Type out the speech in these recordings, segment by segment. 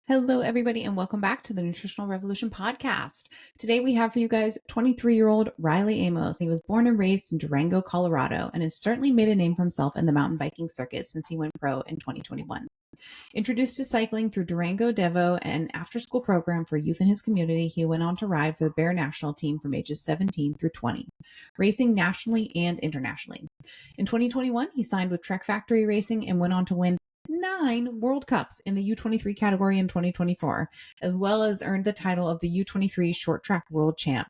Hello, everybody, and welcome back to the Nutritional Revolution podcast. Today, we have for you guys 23-year-old Riley Amos. He was born and raised in Durango, Colorado, and has certainly made a name for himself in the mountain biking circuit since he went pro in 2021. Introduced to cycling through Durango Devo, an after-school program for youth in his community, he went on to ride for the Bear national team from ages 17 through 20, racing nationally and internationally. In 2021, he signed with Trek Factory Racing and went on to win 9 World Cups in the U23 category in 2024, as well as earned the title of the U23 Short Track World Champ.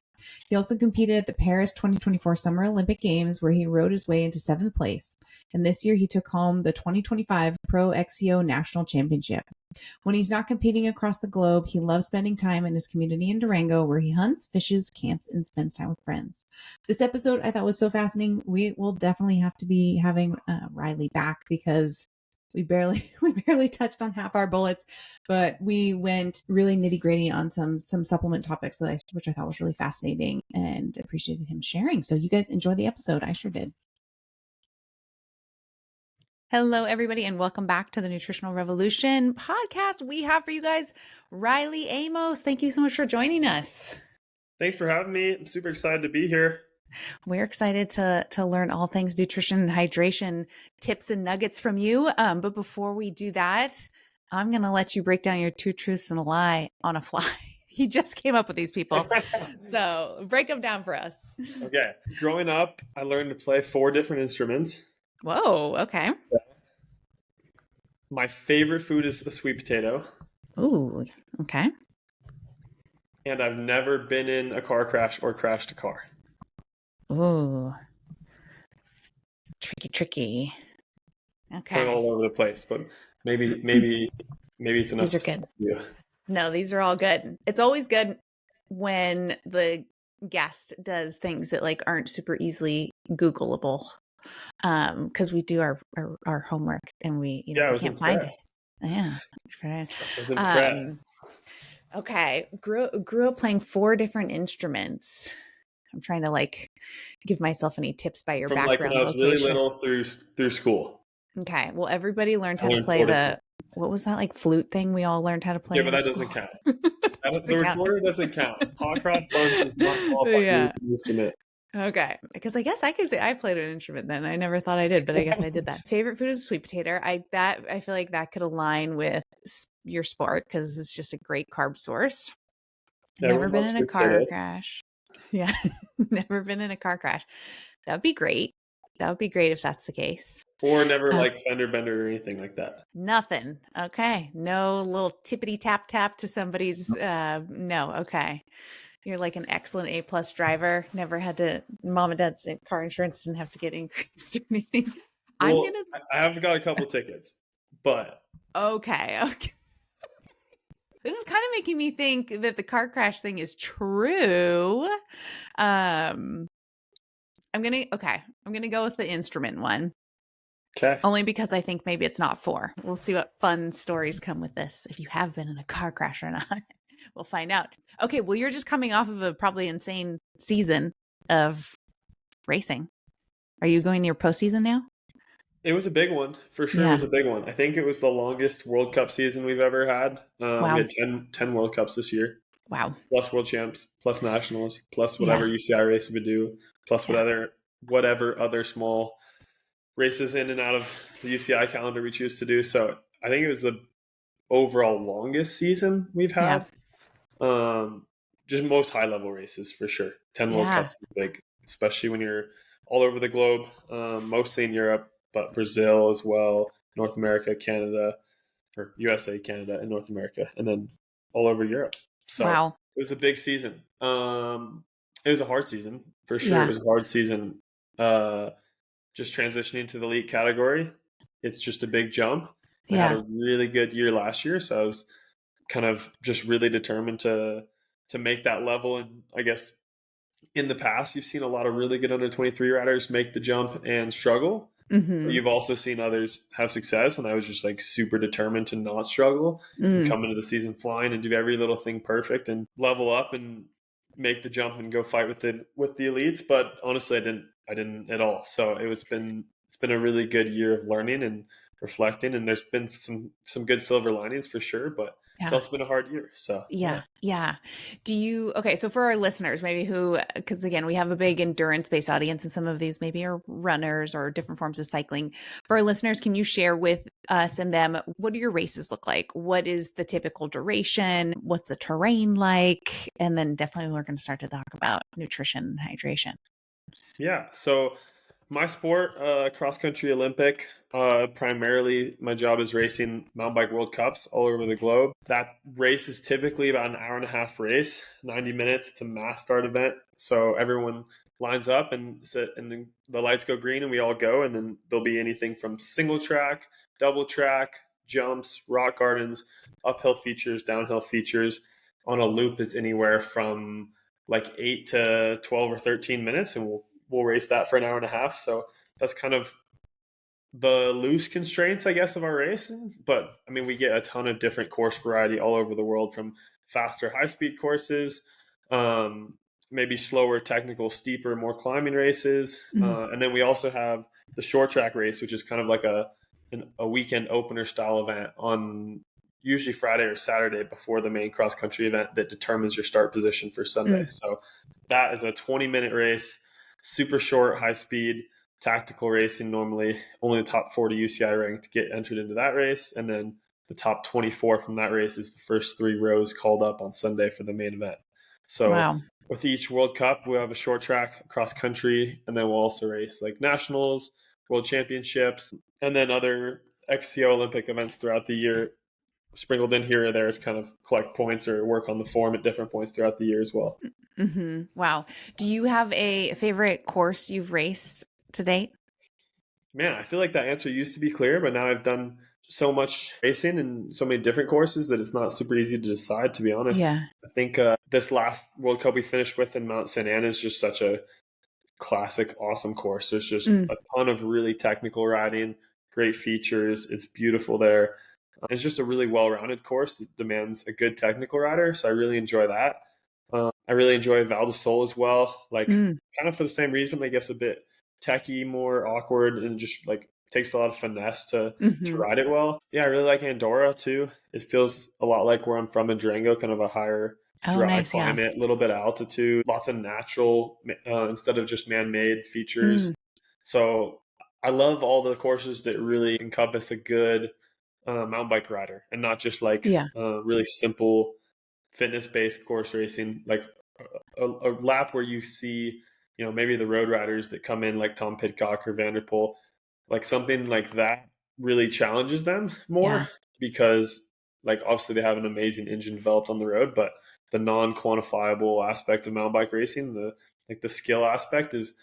He also competed at the Paris 2024 Summer Olympic Games, where he rode his way into 7th place. And this year, he took home the 2025 Pro XCO National Championship. When he's not competing across the globe, he loves spending time in his community in Durango, where he hunts, fishes, camps, and spends time with friends. This episode I thought was so fascinating. We will definitely have to be having Riley back because we barely touched on half our bullets, but we went really nitty gritty on some supplement topics, which I thought was really fascinating and appreciated him sharing. So you guys enjoy the episode. I sure did. Hello, everybody, and welcome back to the Nutritional Revolution podcast. We have for you guys Riley Amos. Thank you so much for joining us. Thanks for having me. I'm super excited to be here. We're excited to learn all things nutrition and hydration tips and nuggets from you. But before we do that, I'm going to let you break down your 2 truths and a lie on a fly. He just came up with these people. So break them down for us. Okay. Growing up, I learned to play 4 different instruments. Whoa. Okay. My favorite food is a sweet potato. Ooh. Okay. And I've never been in a car crash or crashed a car. Ooh. Tricky. Okay. Kind of all over the place, but maybe it's enough. These are good. No, these are all good. It's always good when the guest does things that like aren't super easily Googleable. Because we do our homework and we can't find it. Yeah. I was impressed. Okay. Grew up playing 4 different instruments. I'm trying to give myself any tips by your From background. When I was really little through school. Okay. Well, everybody learned how to play what was that flute thing we all learned how to play? Yeah, but that doesn't count. The recorder doesn't count. Hot cross buns is not qualified as an instrument. Okay. Because I guess I could say I played an instrument then. I never thought I did, but I guess I did that. Favorite food is sweet potato. I feel like that could align with your sport because it's just a great carb source. Never been in a car crash. Yeah. Never been in a car crash. That would be great. That would be great if that's the case. Or never fender bender or anything like that. Nothing. Okay. No little tippity tap to somebody's. No. Okay. You're like an excellent A+ driver. Never had to. Mom and dad's car insurance didn't have to get increased or anything. Well, I have got a couple tickets, but okay. This is kind of making me think that the car crash thing is true. I'm gonna go with the instrument one. Okay. Only because I think maybe it's not 4. We'll see what fun stories come with this. If you have been in a car crash or not, we'll find out. Okay, well, you're just coming off of a probably insane season of racing. Are you going to your postseason now? It was a big one, for sure. Yeah. It was a big one. I think it was the longest World Cup season we've ever had. Wow. We had 10 World Cups this year. Wow. Plus World Champs, plus Nationals, plus whatever UCI race would do, plus whatever other small races in and out of the UCI calendar we choose to do. So I think it was the overall longest season we've had. Yeah. Just most high-level races, for sure. 10 World Cups is big, especially when you're all over the globe, mostly in Europe, but Brazil as well, North America, Canada, or USA, Canada, and North America, and then all over Europe. So It was a big season. It was a hard season, for sure. Yeah. It was a hard season. Just transitioning to the elite category, it's just a big jump. I had a really good year last year, so I was kind of just really determined to make that level. And I guess in the past, you've seen a lot of really good under 23 riders make the jump and struggle. Mm-hmm. But you've also seen others have success, and I was just super determined to not struggle, and come into the season flying and do every little thing perfect and level up and make the jump and go fight with the elites. But honestly, I didn't at all. So it's been a really good year of learning and reflecting, and there's been some good silver linings for sure. But it's Yeah. also been a hard year. So Yeah. Yeah. Okay, so for our listeners, maybe because again, we have a big endurance-based audience and some of these maybe are runners or different forms of cycling. For our listeners, can you share with us and them, what do your races look like? What is the typical duration? What's the terrain like? And then definitely we're going to start to talk about nutrition and hydration. yeah, so my sport, cross country Olympic, primarily my job is racing mountain bike World Cups all over the globe. That race is typically about an hour and a half race, 90 minutes. It's a mass start event. So everyone lines up and then the lights go green and we all go. And then there'll be anything from single track, double track, jumps, rock gardens, uphill features, downhill features. On a loop, it's anywhere from like 8 to 12 or 13 minutes. And we'll race that for an hour and a half. So that's kind of the loose constraints, I guess, of our racing. But I mean, we get a ton of different course variety all over the world, from faster, high speed courses, maybe slower, technical, steeper, more climbing races. And then we also have the short track race, which is kind of like a weekend opener style event on usually Friday or Saturday before the main cross country event that determines your start position for Sunday. So that is a 20-minute race, super short, high speed, tactical racing. Normally only the top 40 UCI ranked get entered into that race. And then the top 24 from that race is the first 3 rows called up on Sunday for the main event. So with each World Cup, we'll have a short track, cross country, and then we'll also race like nationals, world championships, and then other XCO Olympic events throughout the year, sprinkled in here or there to kind of collect points or work on the form at different points throughout the year as well. Wow. Do you have a favorite course you've raced to date? Man, I feel like that answer used to be clear, but now I've done so much racing and so many different courses that it's not super easy to decide, to be honest. Yeah. I think this last World Cup we finished with in Mount St. Anne is just such a classic, awesome course. There's just a ton of really technical riding, great features. It's beautiful there. It's just a really well-rounded course that demands a good technical rider, so I really enjoy that. I really enjoy Val di Sole as well, like kind of for the same reason, I guess a bit techy, more awkward, and just like takes a lot of finesse to ride it well. Yeah, I really like Andorra too. It feels a lot like where I'm from in Durango, kind of a higher dry climate, a little bit of altitude, lots of natural instead of just man-made features. So I love all the courses that really encompass a good mountain bike rider and not just like really simple fitness-based course racing, like a lap where you see, you know, maybe the road riders that come in like Tom Pidcock or Vanderpool, like something like that really challenges them more because like obviously they have an amazing engine developed on the road, but the non-quantifiable aspect of mountain bike racing, the skill aspect is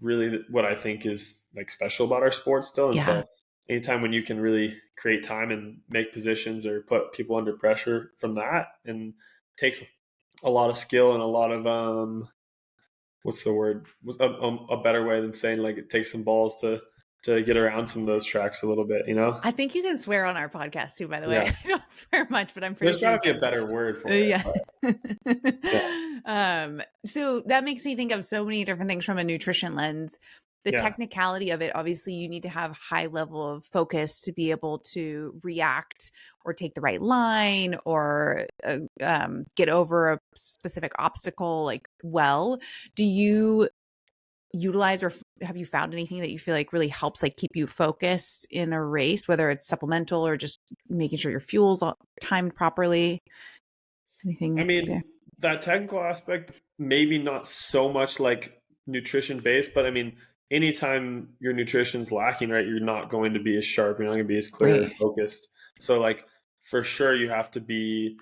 really what I think is like special about our sport still. And so anytime when you can really create time and make positions or put people under pressure from that, and takes a lot of skill and a lot of what's the word, a better way than saying like it takes some balls to get around some of those tracks a little bit, you know. I think you can swear on our podcast too, by the way. I don't swear much, but I'm pretty There's sure got to be a better word for it. So that makes me think of so many different things from a nutrition lens. The technicality of it, obviously you need to have high level of focus to be able to react or take the right line or get over a specific obstacle like well. Do you utilize or have you found anything that you feel like really helps like keep you focused in a race, whether it's supplemental or just making sure your fuel's timed properly? Anything? I mean, that technical aspect, maybe not so much like nutrition based, but I mean, anytime your nutrition's lacking, right, you're not going to be as sharp, you're not going to be as clear or focused. So like for sure you have to be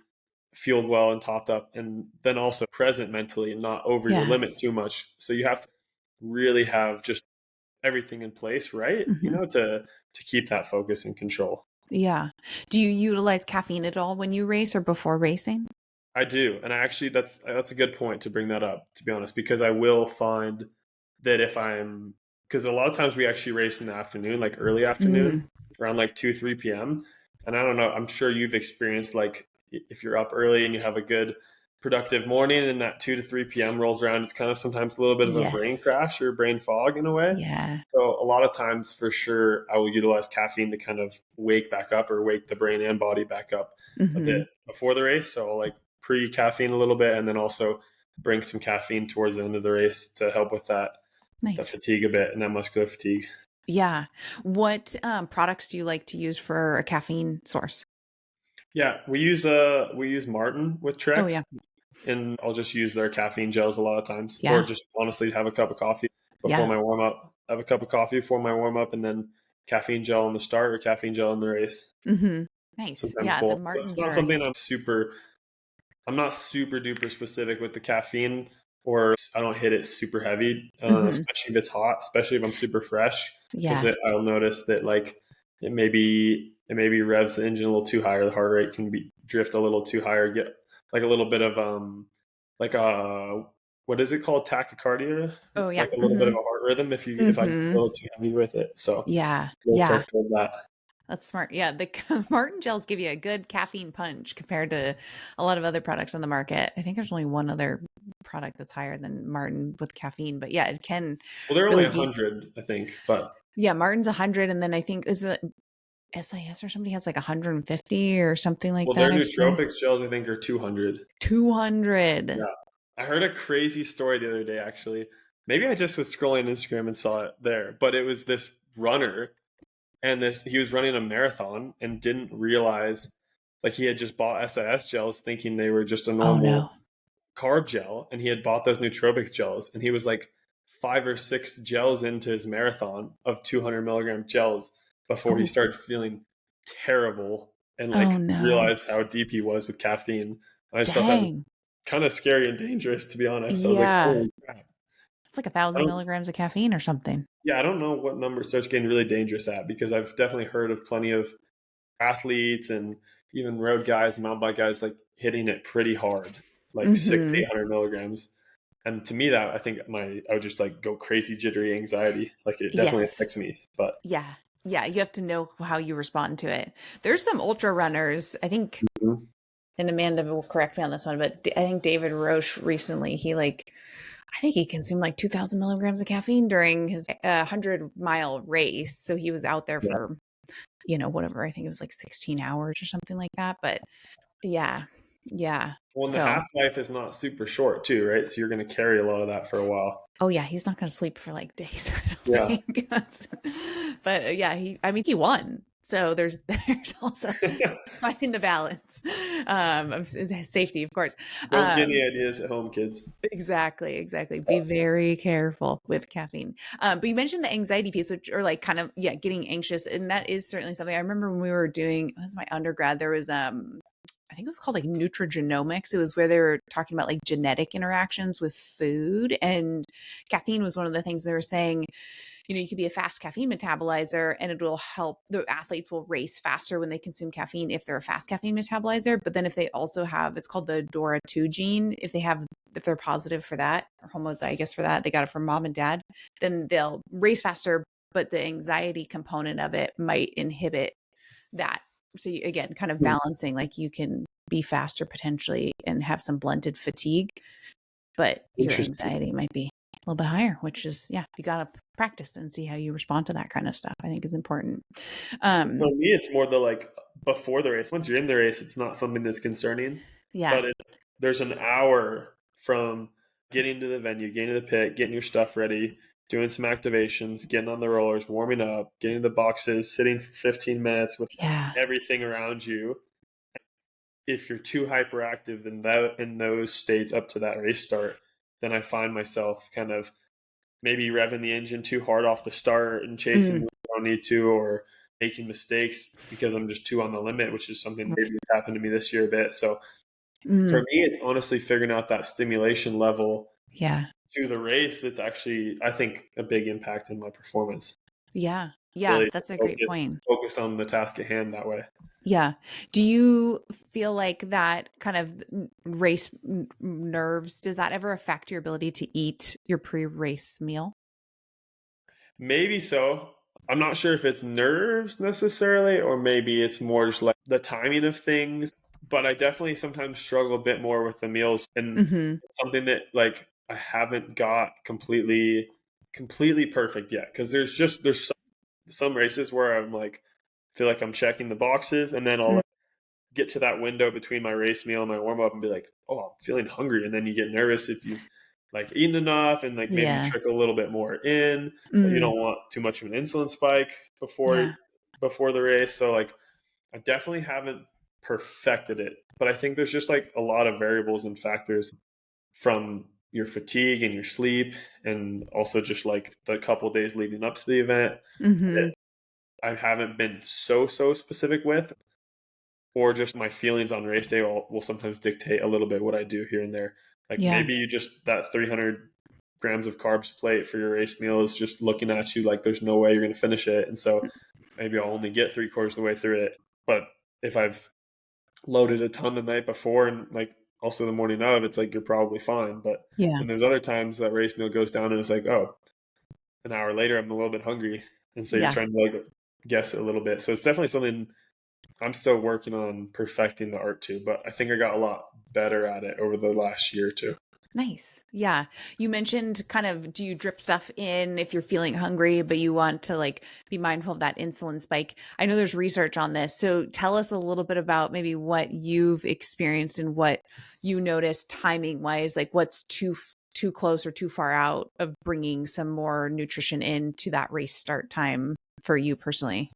fueled well and topped up, and then also present mentally and not over your limit too much. So you have to really have just everything in place, right? You know, to keep that focus and control. Yeah. Do you utilize caffeine at all when you race or before racing? I do. And I actually, that's a good point to bring that up, to be honest, because I will find that because a lot of times we actually race in the afternoon, like early afternoon, around like 2, 3 p.m. And I don't know, I'm sure you've experienced like if you're up early and you have a good productive morning and that 2 to 3 p.m. rolls around, it's kind of sometimes a little bit of a brain Yes. crash or brain fog in a way. Yeah. So a lot of times for sure, I will utilize caffeine to kind of wake back up or wake the brain and body back up a bit Mm-hmm. before the race. So I'll like pre-caffeine a little bit and then also bring some caffeine towards the end of the race to help with that Nice. fatigue a bit and that muscular fatigue. Yeah. What products do you like to use for a caffeine source? Yeah, we use Martin with Oh, Trek, yeah. and I'll just use their caffeine gels a lot of times, or Yeah. just honestly have a cup of coffee before Yeah. my warm up. Have a cup of coffee before my warm up, and then caffeine gel in the start or caffeine gel in the race. Mm-hmm. Nice. Sometimes Yeah. The both. But it's Martins not are, something I'm not super duper specific with the caffeine, or I don't hit it super heavy, mm-hmm. especially if it's hot, especially if I'm super fresh, because Yeah. I'll notice that like it maybe revs the engine a little too high, or the heart rate can be drift a little too high, or get like a little bit of like what is it called, tachycardia, Oh, yeah. like a little bit of Mm-hmm. a heart rhythm if I get a Mm-hmm. little too heavy with it. So Yeah. a little Yeah. careful of that. That's smart. Yeah, the Martin gels give you a good caffeine punch compared to a lot of other products on the market. I think there's only one other product that's higher than Martin with caffeine, but yeah, it can Well, they're only really be. 100, I think, but Yeah, Martin's 100, and then I think is the SIS or somebody has like 150 or something like well, that. their I've seen nootropics gels I think are 200. 200. Yeah. I heard a crazy story the other day, actually. Maybe I just was scrolling Instagram and saw it there, but it was this runner, and he was running a marathon and didn't realize, like, he had just bought SIS gels thinking they were just a Oh normal no. carb gel, and he had bought those nootropics gels, and he was like 5 or 6 gels into his marathon of 200 milligram gels before he Oh, started feeling terrible and oh like no. realized how deep he was with caffeine. And I just thought that was Dang. kind of scary and dangerous, to be honest. I was like, Yeah. holy crap. It's like a I thousand don't, milligrams of caffeine or something. yeah, I don't know what number it starts getting really dangerous at, because I've definitely heard of plenty of athletes and even road guys, mountain bike guys, like hitting it pretty hard, like six to Mm-hmm. 800 milligrams. And to me, that I think I would just like go crazy, jittery anxiety. Like it definitely Yes. affects me. But Yeah. Yeah. You have to know how you respond to it. There's some ultra runners, I think, mhm. and Amanda will correct me on this one, but I think David Roche recently, I think he consumed like 2,000 milligrams of caffeine during his 100-mile race. So he was out there Yeah. for, whatever. I think it was like 16 hours or something like that. But yeah. Yeah. Well, and the So, half life is not super short too, right? So you're going to carry a lot of that for a while. oh yeah, he's not going to sleep for like days, I don't Yeah. think. But yeah, he won. So there's also finding the balance of safety, of course. Don't get any Um, ideas at home, kids. exactly, exactly. Be very careful with caffeine. But you mentioned the anxiety piece, which, or like kind of, yeah, getting anxious. And that is certainly something I remember when we were doing, it was my undergrad, there was, I think it was called like nutrigenomics. It was where they were talking about like genetic interactions with food, and caffeine was one of the things they were saying. You could be a fast caffeine metabolizer, and it will help the athletes will race faster when they consume caffeine if they're a fast caffeine metabolizer. But then if they also have, it's called the DORA2 gene, if they're positive for that, or homozygous for that, they got it from mom and dad, then they'll race faster, but the anxiety component of it might inhibit that. So again, kind of balancing, like you can be faster potentially and have some blunted fatigue, but your Interesting. anxiety might be a little bit higher, which is, yeah, you got to practice and see how you respond to that kind of stuff. I think is important. For me, it's more the like before the race. Once you're in the race, it's not something that's concerning. Yeah. But there's an hour from getting to the venue, getting to the pit, getting your stuff ready, doing some activations, getting on the rollers, warming up, getting to the boxes, sitting for 15 minutes with Yeah. everything around you. If you're too hyperactive in those states up to that race start, then I find myself kind of maybe revving the engine too hard off the start and chasing Mm, when I don't need to, or making mistakes because I'm just too on the limit, which is something maybe that's happened to me this year a bit. So for mm, me, it's honestly figuring out that stimulation level yeah. to the race that's actually, I think, a big impact in my performance. Yeah. Yeah. Really That's a great focus point. focus on the task at hand that way. Yeah. Do you feel like that kind of race nerves, does that ever affect your ability to eat your pre-race meal? Maybe so. I'm not sure if it's nerves necessarily, or maybe it's more just like the timing of things. but I definitely sometimes struggle a bit more with the meals, and Mm-hmm. something that like I haven't got completely perfect yet, because there's some races where I'm like feel like I'm checking the boxes, and then I'll like, get to that window between my race meal and my warm up and be like, oh, I'm feeling hungry, and then you get nervous if you've like eaten enough, and like maybe you Yeah. trickle a little bit more in, but you Mm. don't want too much of an insulin spike Yeah. before the race. So like I definitely haven't perfected it, but I think there's just like a lot of variables and factors from your fatigue and your sleep, and also just like the couple days leading up to the event that Mm-hmm. I haven't been so specific with, or just my feelings on race day will sometimes dictate a little bit what I do here and there. Like Yeah. maybe you just that 300 grams of carbs plate for your race meal is just looking at you like there's no way you're going to finish it, and so maybe I'll only get 3/4 of the way through it. But if I've loaded a ton the night before and like also the morning of, it's like you're probably fine. But Yeah. then there's other times that race meal goes down and it's like, oh, an hour later I'm a little bit hungry, and so you're Yeah. trying to like guess it a little bit. So it's definitely something I'm still working on perfecting the art to, but I think I got a lot better at it over the last year or two. Nice. Yeah. You mentioned kind of, do you drip stuff in if you're feeling hungry, but you want to like be mindful of that insulin spike? I know there's research on this. So tell us a little bit about maybe what you've experienced and what you noticed timing wise, like what's too close or too far out of bringing some more nutrition into that race start time for you personally.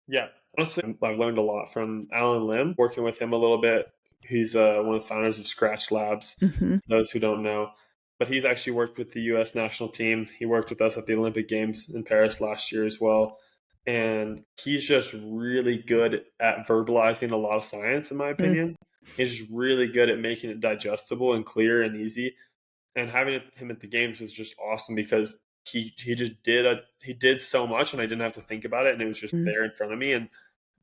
Yeah, honestly, I've learned a lot from Alan Lim, working with him a little bit. He's one of the founders of Scratch Labs, Hmm. those who don't know. But he's actually worked with the US national team. He worked with us at the Olympic Games in Paris last year as well. And he's just really good at verbalizing a lot of science, in my opinion. He's just really good at making it digestible and clear and easy. And having him at the games was just awesome because he just he did so much, and I didn't have to think about it, and it was just Mm-hmm. there in front of me. And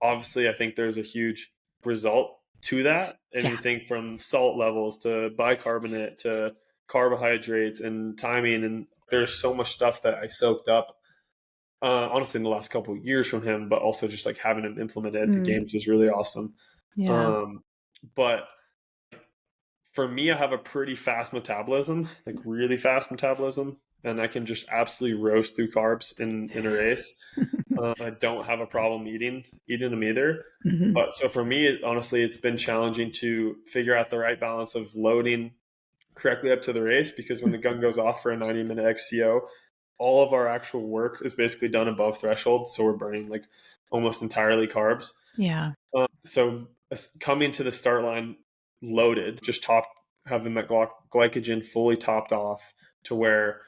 obviously I think there's a huge result to that. Yeah. Anything from salt levels to bicarbonate to carbohydrates and timing, and there's so much stuff that I soaked up honestly in the last couple of years from him, but also just like having him implement it at the Mm. games was really awesome. Yeah. But for me, I have a pretty fast metabolism, like really fast metabolism, and I can just absolutely roast through carbs in a race. I don't have a problem eating them either. Hmm. But so for me, honestly, it's been challenging to figure out the right balance of loading correctly up to the race, because when the gun goes off for a 90-minute XCO, all of our actual work is basically done above threshold. So we're burning like almost entirely carbs. Yeah. So coming to the start line loaded, just having that glycogen fully topped off to where,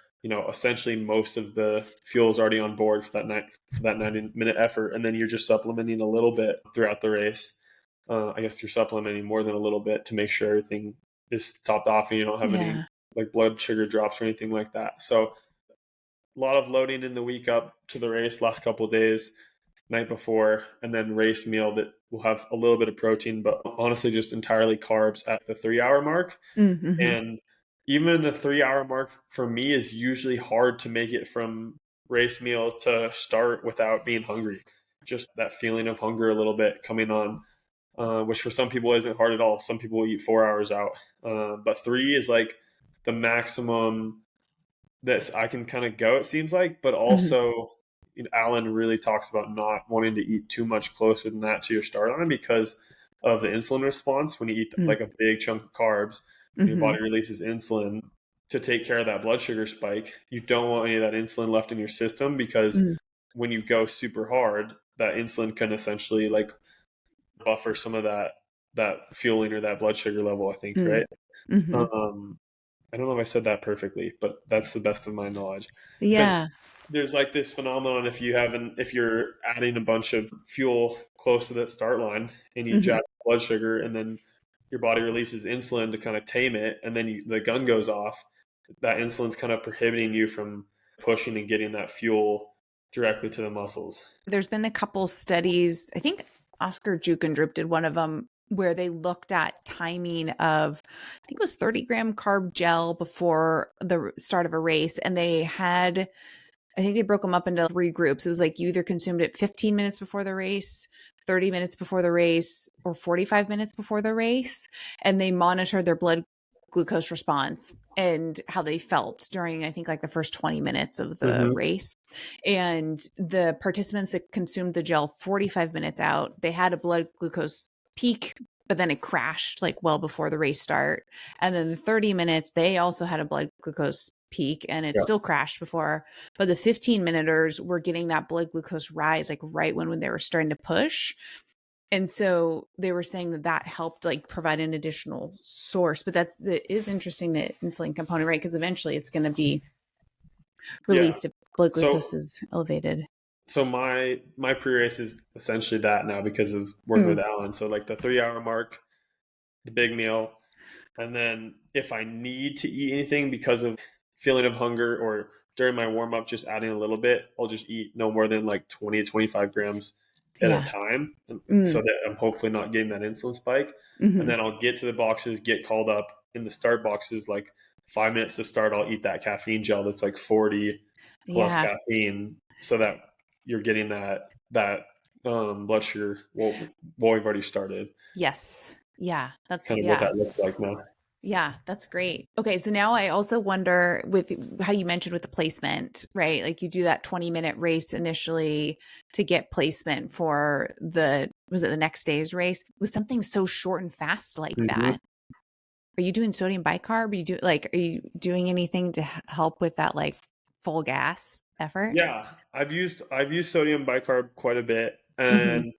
essentially most of the fuel is already on board for that 90-minute effort, and then you're just supplementing a little bit throughout the race. I guess you're supplementing more than a little bit to make sure everything is topped off and you don't have any Yeah. like blood sugar drops or anything like that. So a lot of loading in the week up to the race, last couple of days, night before, and then race meal that will have a little bit of protein, but honestly just entirely carbs at the 3 hour mark. Mm-hmm. And even the 3 hour mark for me is usually hard to make it from race meal to start without being hungry. Just that feeling of hunger a little bit coming on, which for some people isn't hard at all. Some people eat 4 hours out, but three is like the maximum that I can kind of go, it seems like. But Hmm. also, Alan really talks about not wanting to eat too much closer than that to your start line because of the insulin response. When you eat like a big chunk of carbs, your Mm-hmm. body releases insulin to take care of that blood sugar spike. You don't want any of that insulin left in your system, because when you go super hard, that insulin can essentially like buffer some of that fueling or that blood sugar level, I think, right? Mm-hmm. Um, I don't know if I said that perfectly, but that's the best of my knowledge. Because Yeah. there's like this phenomenon, if you're adding a bunch of fuel close to that start line and you Hmm. jack blood sugar, and then your body releases insulin to kind of tame it, and then the gun goes off, that insulin's kind of prohibiting you from pushing and getting that fuel directly to the muscles. There's been a couple studies, I think Oscar Jukendrup did one of them, where they looked at timing of, I think it was 30-gram carb gel before the start of a race. And they had, I think they broke them up into three groups. It was like you either consumed it 15 minutes before the race, 30 minutes before the race or 45 minutes before the race, and they monitored their blood glucose response and how they felt during, I think, like the first 20 minutes of the race. And the participants that consumed the gel 45 minutes out, they had a blood glucose peak, but then it crashed like well before the race start. And then the 30 minutes, they also had a blood glucose peak and it still crashed before. But the 15-minuters were getting that blood glucose rise like right when they were starting to push. And so they were saying that that helped like provide an additional source. But that is interesting, the insulin component, right? Because eventually it's going to be released if blood glucose is elevated. So my pre-race is essentially that now because of working with Alan. So like the 3-hour mark, the big meal, and then if I need to eat anything because of feeling of hunger or during my warm-up just adding a little bit, I'll just eat no more than like 20 to 25 grams at a time, so that I'm hopefully not getting that insulin spike. And then I'll get to the boxes, get called up in the start boxes, like 5 minutes to start, I'll eat that caffeine gel that's like 40 plus caffeine, so that you're getting that blood sugar. Well, we've already started. Yes. Yeah. That's kind of what that looks like now. Yeah, that's great. Okay, so now I also wonder with how you mentioned with the placement, right? Like you do that 20-minute race initially to get placement for was it the next day's race? With something so short and fast like that. Are you doing sodium bicarb? Are you doing anything to help with that like full gas effort? Yeah, I've used sodium bicarb quite a bit, and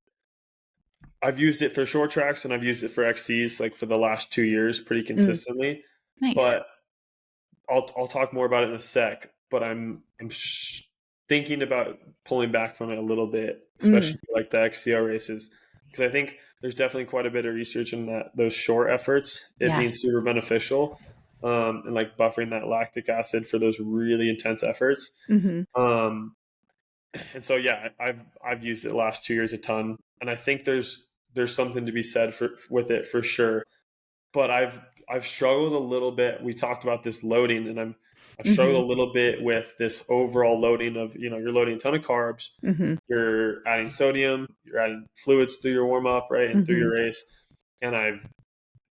I've used it for short tracks and I've used it for XCs like for the last 2 years pretty consistently. Nice. But I'll talk more about it in a sec. But I'm thinking about pulling back from it a little bit, especially for like the XCO races, because I think there's definitely quite a bit of research in those short efforts, it being super beneficial, and like buffering that lactic acid for those really intense efforts. And so yeah, I've used it the last 2 years a ton, and I think there's something to be said with it for sure. But I've struggled a little bit. We talked about this loading, and I've struggled a little bit with this overall loading of, you're loading a ton of carbs, you're adding sodium, you're adding fluids through your warm up, right, and through your race, and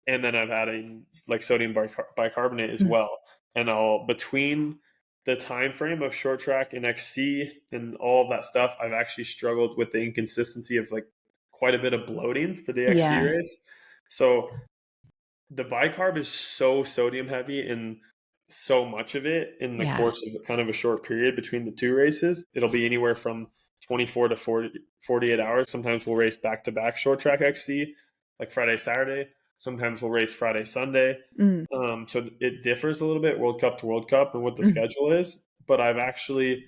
then I'm adding like sodium bicarbonate as well, and between the time frame of short track and XC and all of that stuff, I've actually struggled with the inconsistency of like quite a bit of bloating for the XC race. So the bicarb is so sodium heavy, and so much of it in the course of kind of a short period between the two races. It'll be anywhere from 24 to 48 hours. Sometimes we'll race back-to-back short track XC, like Friday, Saturday. Sometimes we'll race Friday, Sunday. So it differs a little bit World Cup to World Cup and what the schedule is. But I've actually,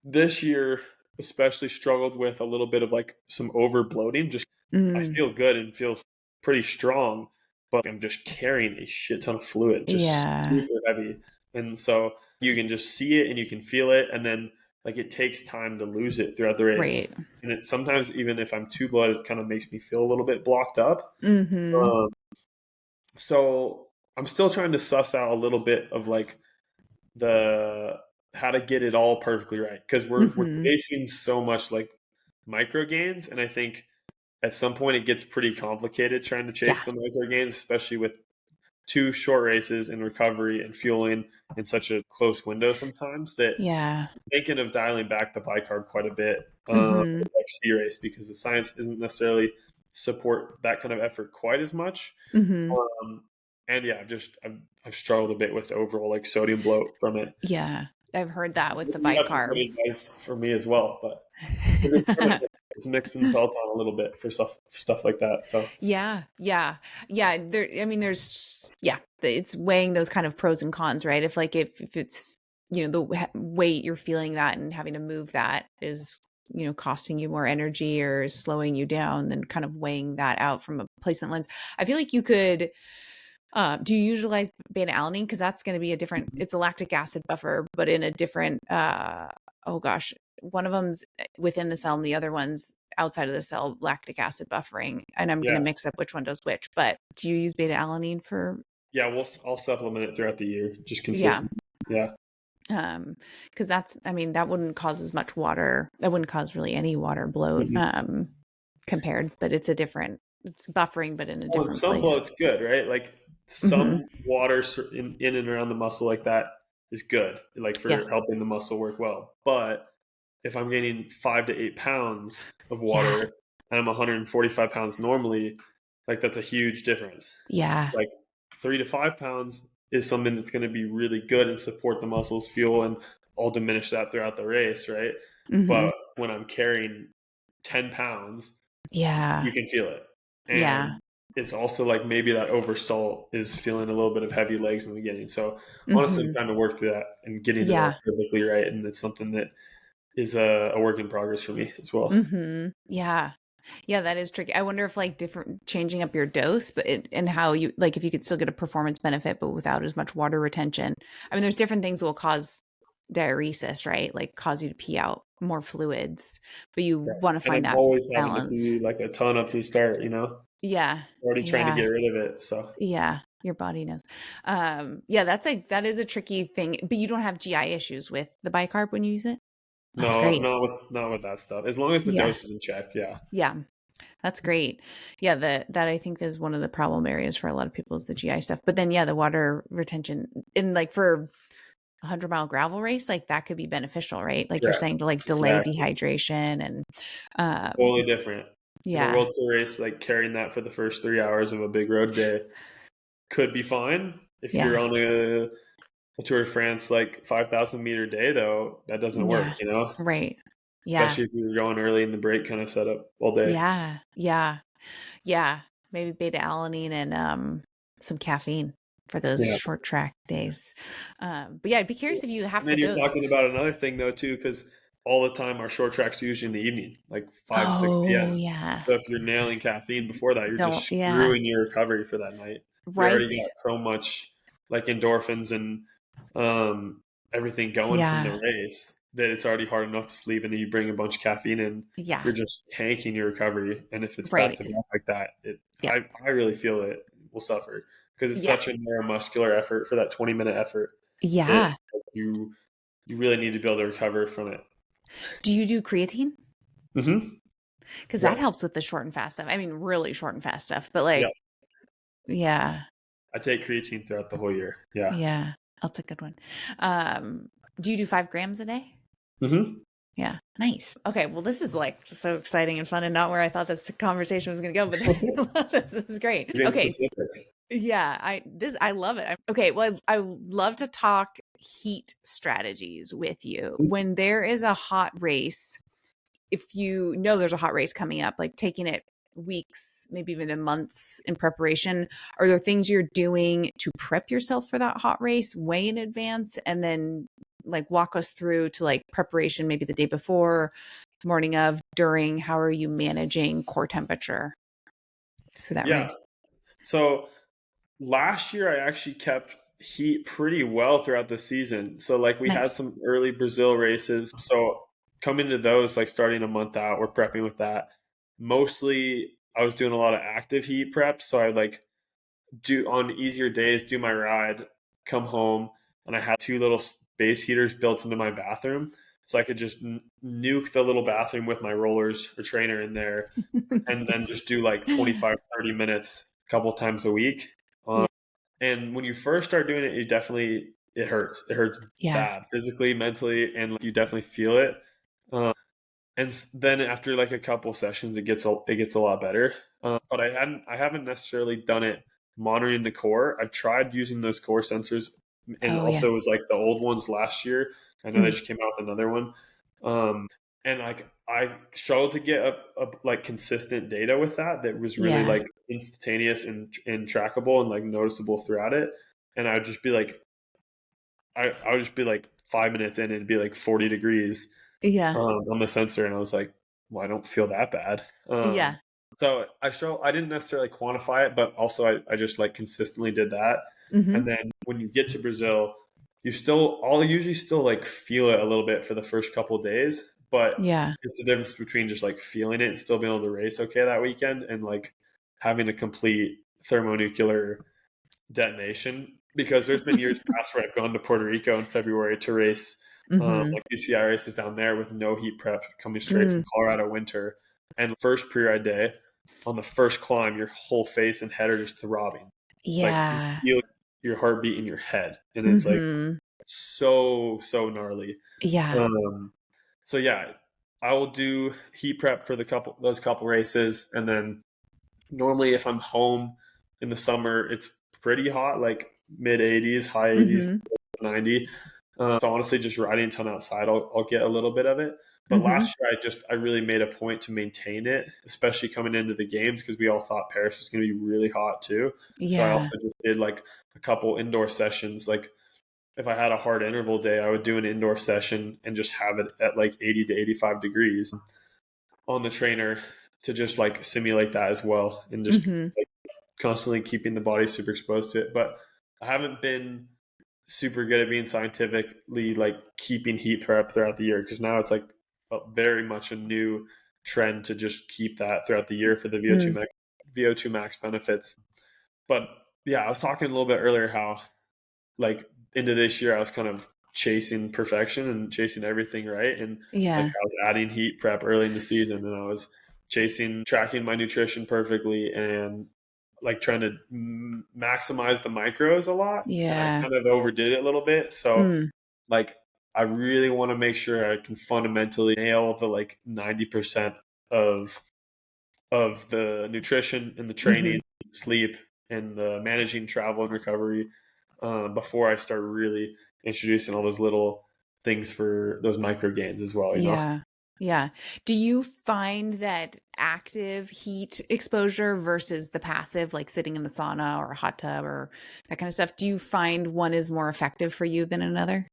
this year, especially struggled with a little bit of like some over bloating. Just I feel good and feel pretty strong, but I'm just carrying a shit ton of fluid, just super heavy. And so you can just see it and you can feel it. And then like it takes time to lose it throughout the race. Right. And it sometimes, even if I'm too bloated, it kind of makes me feel a little bit blocked up. So I'm still trying to suss out a little bit of like how to get it all perfectly right. Cause we're chasing so much like micro gains. And I think at some point it gets pretty complicated trying to chase the micro gains, especially with 2 short races and recovery and fueling in such a close window sometimes, that I'm thinking of dialing back the bicarb quite a bit like C race, because the science isn't necessarily support that kind of effort quite as much. And yeah, I've struggled a bit with the overall like sodium bloat from it. Yeah, I've heard that with the bicarb. Advice for me as well, but it's mixed in the peloton a little bit for stuff like that. So yeah. It's weighing those kind of pros and cons, right? If it's the weight you're feeling that and having to move that is costing you more energy or slowing you down, then kind of weighing that out from a placement lens. I feel like you could. Do you utilize beta-alanine? Because that's going to be it's a lactic acid buffer, but in a different, one of them's within the cell and the other one's outside of the cell, lactic acid buffering. And I'm going to mix up which one does which, but do you use beta-alanine for? Yeah, I'll supplement it throughout the year, just consistent. Yeah. Because that wouldn't cause as much water. That wouldn't cause really any water bloat. compared, but it's buffering, but in a different some place. bloat's good, right? Like Mm-hmm. some water in and around the muscle like that is good, like Yeah. for helping the muscle work well. But if I'm gaining 5 to 8 pounds of Yeah. water and I'm 145 pounds normally, like that's a huge difference. Yeah. Like 3 to 5 pounds is something that's going to be really good and support the muscles, fuel, and I'll diminish that throughout the race, right? Mm-hmm. But when I'm carrying 10 pounds, Yeah. you can feel it. Yeah. And it's also like maybe that oversalt is feeling a little bit of heavy legs in the beginning. So honestly, I'm Mm-hmm. trying to work through that and getting it Yeah. all perfectly right. And it's something that is a work in progress for me as well. Mm-hmm. Yeah. Yeah, that is tricky. I wonder if like different changing up your dose, but and how you like if you could still get a performance benefit, but without as much water retention. I mean, there's different things that will cause diuresis, right? Like cause you to pee out more fluids, but you Yeah. want to And find I'm that always having to balance. pee like a ton up to the start, Yeah. already trying to get Yeah. rid of it. So Yeah. Your body knows. Yeah, that is a tricky thing, but you don't have GI issues with the bicarb when you use it. That's no, great. not with that stuff. As long as the Yeah. dose is in check, yeah. Yeah. That's great. Yeah, that I think is one of the problem areas for a lot of people is the GI stuff. But then yeah, the water retention in like for 100-mile gravel race, like that could be beneficial, right? Like you're Correct. saying to like delay Exactly. dehydration and Totally different. In a yeah. World Tour race, like carrying that for the first 3 hours of a big road day could be fine. If you're Yeah. on a Tour de France like 5,000 meter day, though, that doesn't work, Yeah. Right. Yeah. especially if you're going early in the break kind of setup all day. Yeah. Yeah. Yeah. Maybe beta-alanine and some caffeine for those Yeah. short track days. But yeah, I'd be curious if you have And to then you're talking dose. about another thing though too, because all the time our short tracks are usually in the evening, like 5 to 6 p.m. Oh yeah. So if you're nailing caffeine before that, you're just Yeah. screwing your recovery for that night. You already Right. got so much like endorphins and um, everything going from the Yeah. race that it's already hard enough to sleep, and then you bring a bunch of caffeine in, Yeah. you're just tanking your recovery. And if it's back Right. to back like that, Yep. I really feel it will suffer because it's Yeah. such a neuromuscular effort for that 20-minute effort that Yeah. you you really need to be able to recover from it. Do you do creatine? Hmm. Because that Yeah. helps with the short and fast stuff. I mean, really short and fast stuff, but Yeah. like, yeah, I take creatine throughout the whole year. Yeah. yeah, that's a good one. Do you do 5 grams a day? Hmm. Yeah, nice. Okay, well, this is like so exciting and fun, and not where I thought this conversation was going to go, but this is great. Getting Okay, specific. yeah, I love it. Okay, well, I love to talk heat strategies with you when there is a hot race. If you know there's a hot race coming up, like taking it weeks, maybe even in months in preparation, are there things you're doing to prep yourself for that hot race way in advance? And then like walk us through to like preparation, maybe the day before, morning of, during, how are you managing core temperature for that Yeah. race? So last year I actually kept heat pretty well throughout the season. So like we had Nice. some early Brazil races. So coming to those, like starting a month out, we're prepping with that. Mostly I was doing a lot of active heat prep. So I like do on easier days, do my ride, come home, and I had two little space heaters built into my bathroom. So I could just nuke the little bathroom with my rollers or trainer in there and then Nice. just do like 25, 30 minutes a couple times a week. Yeah. And when you first start doing it, it hurts. It hurts Yeah. bad physically, mentally, and like, you definitely feel it. Um, and then after like a couple sessions, it gets a lot better. But I haven't necessarily done it monitoring the core. I've tried using those core sensors, and Oh, yeah. also it was like the old ones last year. I know they Mm. just came out with another one. And like I struggled to get a like consistent data with that was really Yeah. like instantaneous and trackable and like noticeable throughout it. And I would just be like 5 minutes in and it'd be like 40 degrees Yeah. on the sensor, and I was like, well, I don't feel that bad. Yeah. So I didn't necessarily quantify it, but also I just like consistently did that. And Hmm. then when you get to Brazil, I'll usually still like feel it a little bit for the first couple of days, but Yeah. it's the difference between just like feeling it and still being able to race okay that weekend and like having a complete thermonuclear detonation. Because there's been years past where I've gone to Puerto Rico in February to race Hmm. like UCI races down there with no heat prep coming straight from Mm. Colorado winter. And the first pre-ride day, on the first climb, your whole face and head are just throbbing. Like you Yeah. feel your heartbeat in your head, and it's like Mm-hmm. so gnarly. Yeah. So yeah, I will do heat prep for those couple races, and then normally if I'm home in the summer, it's pretty hot, like mid 80s, high 80s, Mm-hmm. 90. So honestly, just riding a ton outside, I'll get a little bit of it. But Mm-hmm. last year, I really made a point to maintain it, especially coming into the games because we all thought Paris was going to be really hot too. So I Yeah. also just did like a couple indoor sessions. Like if I had a hard interval day, I would do an indoor session and just have it at like 80 to 85 degrees on the trainer to just like simulate that as well, and just Mm-hmm. like constantly keeping the body super exposed to it. But I haven't been super good at being scientifically like keeping heat prep throughout the year, because now it's like very much a new trend to just keep that throughout the year for the Mm. VO2 max benefits. But yeah, I was talking a little bit earlier how like into this year I was kind of chasing perfection and chasing everything right, and like Yeah. I was adding heat prep early in the season, and I was tracking my nutrition perfectly, and like trying to maximize the micros a lot, and I Yeah. kind of overdid it a little bit. So Mm. like I really want to make sure I can fundamentally nail the like 90% of the nutrition and the Mm-hmm. training, sleep, and the managing travel and recovery before I start really introducing all those little things for those micro gains as well, you know? Yeah. Yeah. Do you find that active heat exposure versus the passive, like sitting in the sauna or a hot tub or that kind of stuff, do you find one is more effective for you than another?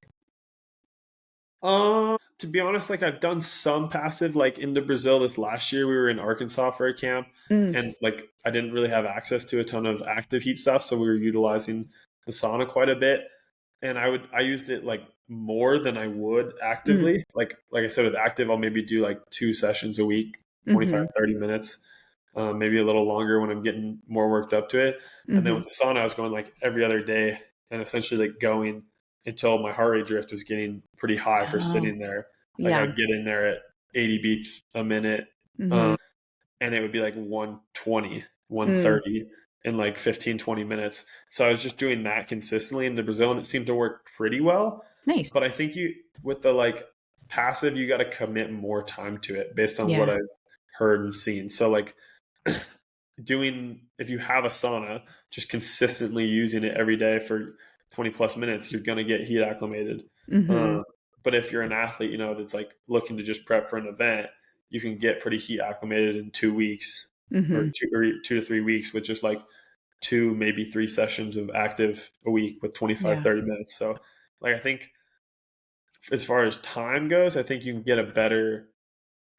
To be honest, like I've done some passive, like into Brazil this last year. We were in Arkansas for a camp, Mm. and like I didn't really have access to a ton of active heat stuff, so we were utilizing the sauna quite a bit. And I used it like more than I would Mm. actively. Like I said, with active, I'll maybe do like 2 sessions a week, 25, Mm-hmm. 30 minutes, maybe a little longer when I'm getting more worked up to it. And then Mm-hmm. with the sauna, I was going like every other day, and essentially like going until my heart rate drift was getting pretty high for Oh, sitting there. Like I yeah. would get in there at 80 beats a minute, Mm-hmm. um, and it would be like 120, Mm. 130 in like 15, 20 minutes. So I was just doing that consistently in the Brazil, and it seemed to work pretty well. Nice. But I think with the like passive, you got to commit more time to it based on what Yeah. I've heard and seen. So like if you have a sauna, just consistently using it every day for 20 plus minutes, you're going to get heat acclimated. Mm-hmm. Um, but if you're an athlete, that's like looking to just prep for an event, you can get pretty heat acclimated in 2 weeks, Mm-hmm. or 2 to 3 weeks with just like two, maybe three sessions of active a week with 25, Yeah. 30 minutes. So like, I think as far as time goes, I think you can get a better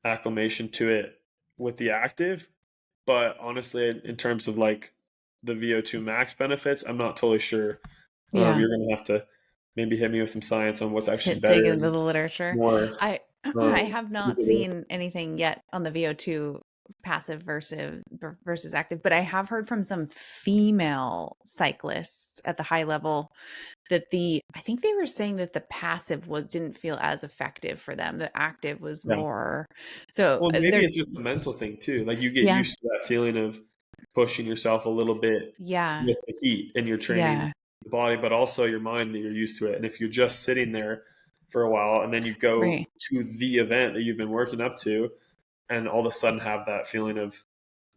acclimation to it with the active. But honestly, in terms of like the VO2 max benefits, I'm not totally sure. Yeah. You're going to have to maybe hit me with some science on what's actually Dig better into and the literature. more. I I Um, have not seen anything yet on the VO2 passive versus active, but I have heard from some female cyclists at the high level that I think they were saying that the passive was didn't feel as effective for them. The active was yeah. more. So Well, maybe they're it's just a mental thing too. Like you get yeah. used to that feeling of pushing yourself a little bit Yeah. with the heat, and you're training Yeah. the body, but also your mind, that you're used to it. And if you're just sitting there for a while and then you go Right. to the event that you've been working up to, and all of a sudden have that feeling of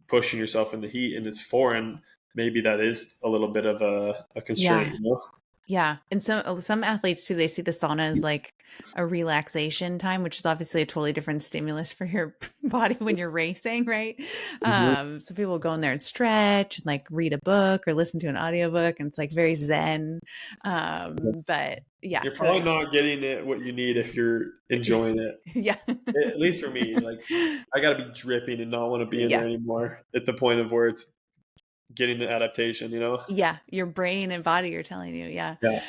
pushing yourself in the heat and it's foreign, maybe that is a little bit of a constraint, Yeah. you know? Yeah, and some athletes too, they see the sauna as like a relaxation time, which is obviously a totally different stimulus for your body when you're racing, right? Mhm. So people go in there and stretch and like read a book or listen to an audiobook, and it's like very zen. But yeah, You're probably not getting it what you need if you're enjoying it. yeah, At least for me, like I got to be dripping and not want to be in there yeah. anymore at the point of where it's getting the adaptation, you know? Yeah, your brain and body are telling you, yeah, Yeah.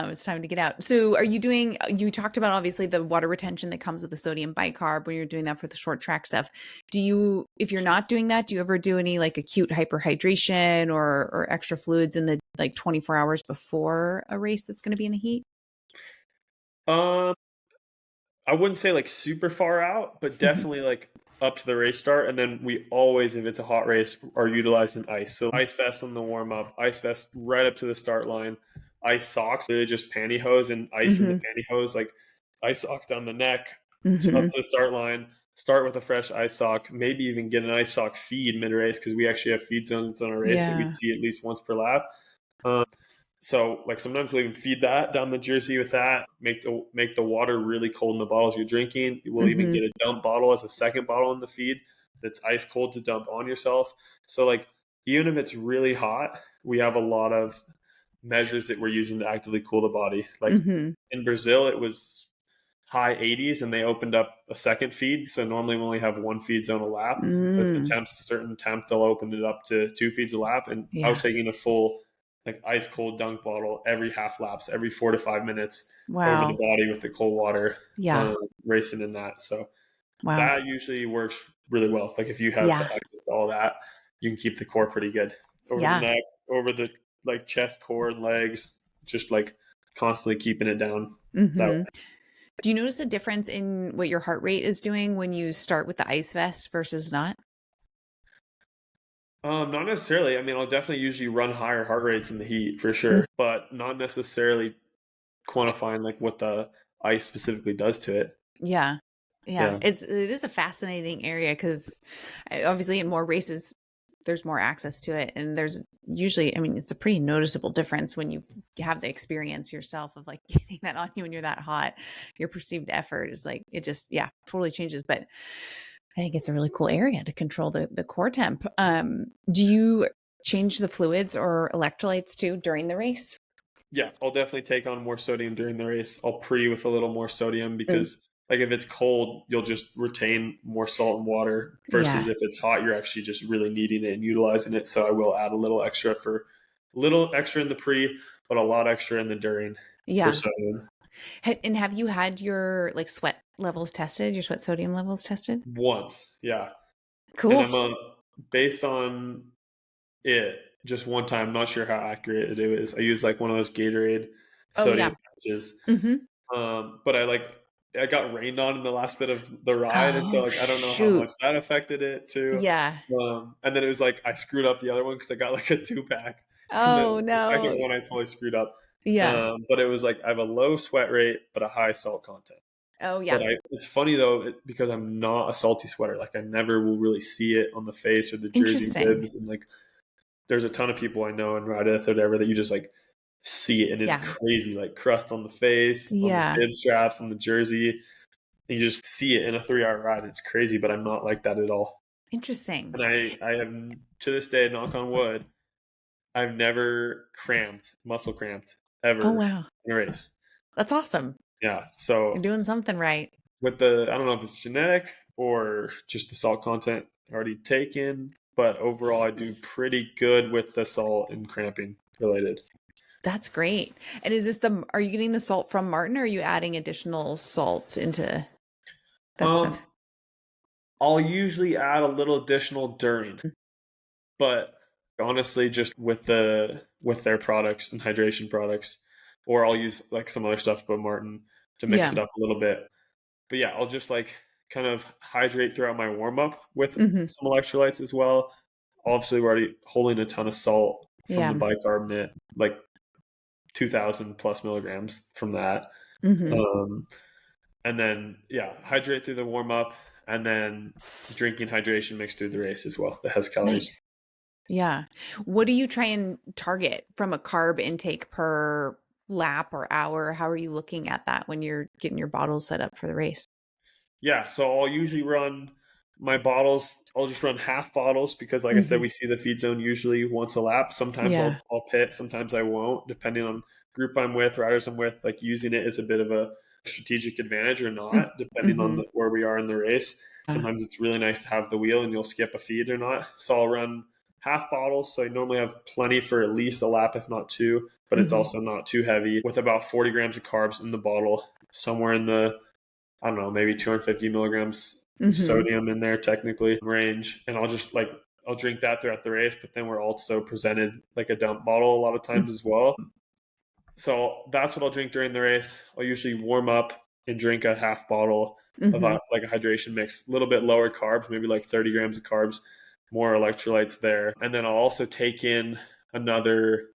it's time to get out. So, are you doing? You talked about obviously the water retention that comes with the sodium bicarb when you're doing that for the short track stuff. Do you, if you're not doing that, do you ever do any like acute hyperhydration or extra fluids in the like 24 hours before a race that's going to be in the heat? Um, I wouldn't say like super far out, but Mhm. definitely like up to the race start. And then we always, if it's a hot race, are utilizing ice. So ice vest on the warm up, ice vest right up to the start line, ice socks, literally just pantyhose and ice in the pantyhose, like ice socks down the neck, up to the start line. Start with a fresh ice sock, maybe even get an ice sock feed mid-race because we actually have feed zones on our race that we see at least once per lap. So like sometimes we can feed that down the jersey with that, make the water really cold in the bottles you're drinking. We'll even get a dump bottle as a second bottle in the feed that's ice cold to dump on yourself. So like even if it's really hot, we have a lot of measures that we're using to actively cool the body. Like in Brazil, it was high 80s and they opened up a second feed. So normally we only have one feed zone a lap, but the temp's a certain temp, they'll open it up to 2 feeds a lap. And I was taking a full like ice cold dunk bottle every half laps, every 4 to 5 minutes over the body with the cold water, racing in that. So that usually works really well. Like if you have the access to all that, you can keep the core pretty good over the neck, over the like chest, core, and legs, just like constantly keeping it down. That way. Do you notice a difference in what your heart rate is doing when you start with the ice vest versus not? Not necessarily. I mean, I'll definitely usually run higher heart rates in the heat for sure, but not necessarily quantifying like what the ice specifically does to it. Yeah. It is a fascinating area because obviously in more races, there's more access to it. And there's usually, I mean, it's a pretty noticeable difference when you have the experience yourself of like getting that on you when you're that hot. Your perceived effort is like, it just, totally changes. But I think it's a really cool area to control the core temp. Do you change the fluids or electrolytes too during the race? Yeah, I'll definitely take on more sodium during the race. I'll pre with a little more sodium because like if it's cold, you'll just retain more salt and water versus if it's hot, you're actually just really needing it and utilizing it. So I will add a little extra in the pre, but a lot extra in the during for sodium. And have you had your like sweat levels tested, your sweat sodium levels tested? Once, yeah. Cool. And I'm based on it just one time. I'm not sure how accurate it is. I use like one of those Gatorade sodium patches. But I got rained on in the last bit of the ride, and so like I don't know how much that affected it too. And then it was like I screwed up the other one because I got like a 2-pack. Oh The second no. one I totally screwed up. But it was like I have a low sweat rate but a high salt content. Oh yeah. But it's funny though because I'm not a salty sweater. Like I never will really see it on the face or the jersey ribs, and like there's a ton of people I know in Reddit or whatever that you just like see it and it's crazy, like crust on the face, on the bib straps, on the jersey. And you just see it in a 3-hour ride. It's crazy, but I'm not like that at all. Interesting. And I have to this day, knock on wood, I've never muscle cramped ever in a race. That's awesome. Yeah. So you're doing something right. With I don't know if it's genetic or just the salt content already taken, but overall I do pretty good with the salt and cramping related. That's great. And are you getting the salt from Martin or are you adding additional salt into that stuff? I'll usually add a little additional during, but honestly, just with their products and hydration products, or I'll use like some other stuff but Martin to mix it up a little bit. But yeah, I'll just like kind of hydrate throughout my warm up with some electrolytes as well. Obviously, we're already holding a ton of salt from the bicarbonate, like 2,000 plus milligrams from that. And then, hydrate through the warm up and then drinking hydration mixed through the race as well. That has calories. Nice. Yeah. What do you try and target from a carb intake per lap or hour? How are you looking at that when you're getting your bottles set up for the race? Yeah. So I'll usually run my bottles. I'll just run half bottles because like I said, we see the feed zone usually once a lap. Sometimes I'll pit, sometimes I won't, depending on group I'm with, riders I'm with. Like using it is a bit of a strategic advantage or not, depending on where we are in the race. Sometimes it's really nice to have the wheel and you'll skip a feed or not. So I'll run half bottles. So I normally have plenty for at least a lap, if not 2, but it's also not too heavy, with about 40 grams of carbs in the bottle, somewhere in the, I don't know, maybe 250 milligrams of sodium in there technically range. And I'll drink that throughout the race, but then we're also presented like a dump bottle a lot of times as well. So that's what I'll drink during the race. I'll usually warm up and drink a half bottle. of like a hydration mix, a little bit lower carbs, maybe like 30 grams of carbs, more electrolytes there. And then I'll also take in another